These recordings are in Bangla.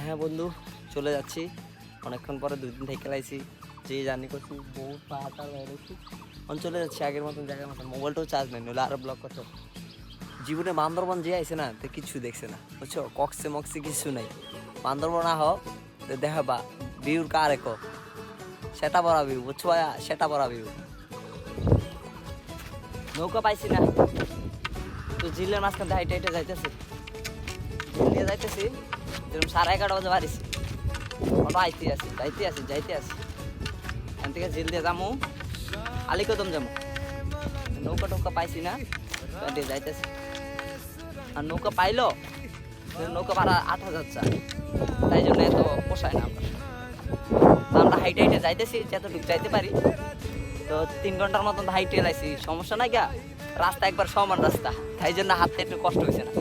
হ্যাঁ বন্ধু, চলে যাচ্ছি অনেকক্ষণ পরে, 2 দিন থেকে লাইছি, যে জার্নি করছি বহুত পাহাড় বেড়েছি। এখন চলে যাচ্ছি আগের মতন জায়গার মতন। মোবাইলটাও চার্জ নেই, নইলে আরো ব্লক করতে। জীবনে বান্দরবন যে আইছে না তো কিছু দেখছে না, বুঝছো? কক্সে মক্সে কিছু নাই। বান্দরবন আহ দেখাবা ভিউর কার এক সেটা বড় ভিউ, বুঝছো ভাইয়া? সেটা বড় ভিউ। নৌকা পাইছি না তো জিলের মাঝখান থেকে হাইটে হাইটে যাইতেছি, জিল নিয়ে যাইতেছি। যেরকম 11:30 বাজে বাড়িছি, অটো যাইতে আসি এখান থেকে জিল দিয়ে যাবো আলিকদম যাবো। নৌকা টৌকা পাইছি না, দিয়ে যাইতেছি। আর নৌকা পাইলো, নৌকা ভাড়া 8,000 চা, তাই জন্য এত পোষায় না। আমরা হাইটে হাইটে যাইতেছি, যতটুকু যাইতে পারি। তো 3 ঘন্টার মতন হাইটে এলাইছি, সমস্যা নাই গা। রাস্তা একবার সমান রাস্তা, তাই জন্য হাঁটতে একটু কষ্ট হয়েছে না।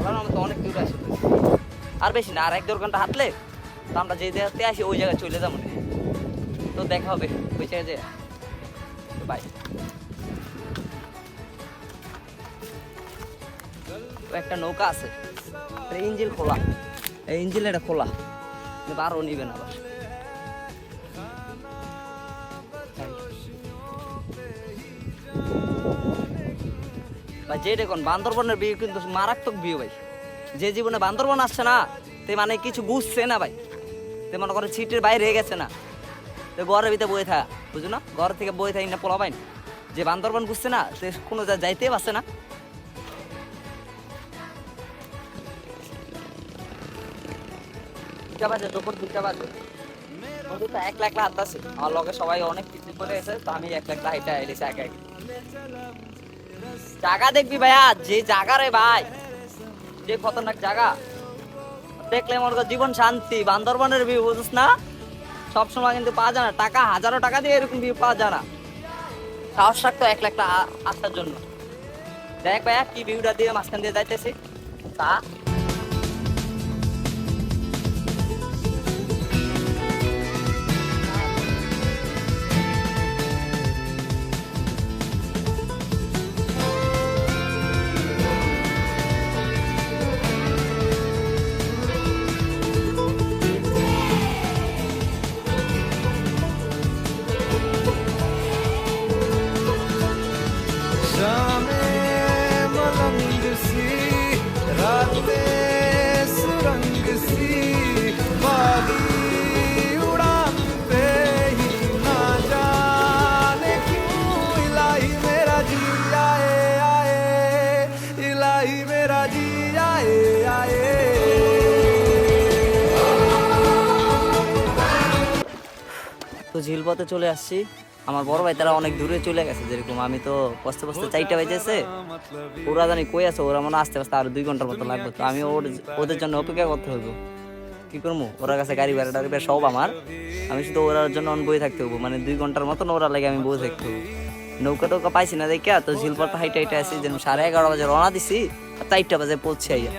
আমরা তো অনেক দূরে আসি, আর বেশি না, আর 1-2 ঘন্টা হাঁটলে তো আমরা যে জায়গাতে আসি ওই জায়গায় চলে যাবো। তো দেখা হবে ওই জায়গায়। বাই। একটা নৌকা আছে, ইঞ্জিল খোলা, এই ইঞ্জিল এটা খোলা, আরও নিবে না আবার। ভাই যে দেখুন বান্দরবনের ভিউ কিন্তু মারাত্মক ভিউ ভাই। যে জীবনে বান্দরবন আসছে না তে মানে কিছু বুঝছে না ভাই, তে মনে করে সিটের বাইরে হয়ে গেছে না, তো ঘরের ভিতরে বয়ে থাকা, বুঝো না? ঘর থেকে বয়ে থাকি না পোলা পাইন। যে বান্দরবন বুঝছে না সে কোনো যাইতেই পারছে না। দুপুর 2টা বাজে, একলা একলা হাঁটতেছি। আমার লগে সবাই অনেক কিছু করে এসে, তো আমি একলা একলা হাইটা এলেছি আগে আগে। জায়গা দেখবি ভাইয়া, যে জায়গা রে ভাই, যে খতরনাক জায়গা দেখলে মনে কর জীবন শান্তি। বান্দরবনের ভিউ বুঝিস না, সবসময় কিন্তু পাওয়া যায় না। টাকা হাজারো টাকা দিয়ে এরকম ভিউ পাওয়া যায় না। সাহস রাখতো একলা একলা আসার জন্য। দেখ ভাইয়া কি ভিউটা দিয়ে মাঝখান দিয়ে যাইতেছি তা। তো ঝিলপথে চলে আসছি। আমার বড় ভাই তারা অনেক দূরে চলে গেছে, যেরকম আমি তো বসতে বসতে 4টা বাজেছে। ওরা জানি কই আছে, ওরা মনে আসতে আসতে আরো 2 ঘন্টার মতো লাগবে। তো আমি ওদের জন্য অপেক্ষা করতে হইব, কি করবো? ওরা কাছে গাড়ি ভাড়া টাড়ি সব আমার, আমি শুধু ওরার জন্য বই থাকতে হবো। মানে 2 ঘন্টার মতন ওরা লাগে আমি বই থাকতে হবো। নৌকা টৌকা পাইছি না দেখা, তো ঝিলপথ হাইটে হাইটে আসি। যেন 11:30 বাজে রওনা দিছি, 4টা বাজে পৌঁছে আইয়া।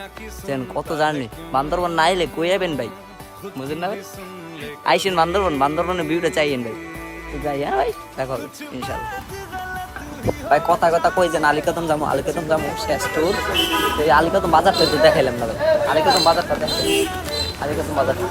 যেন কত জার্নি। বান্দরবন না আইলে কই আইবেন ভাই, বুঝলেন না ভাই? আইসেন বান্দরবনের ভিউটা চাইয়েন ভাই। তো যাই, হ্যাঁ ভাই, দেখো ইনশাল্লাহ। ভাই কথা কথা কই যেন আলিকদম যাবো শেষ ট্যুর। এই আলিকদম বাজারটা তো দেখাইলাম না ভাই, আলিকদম বাজারটা।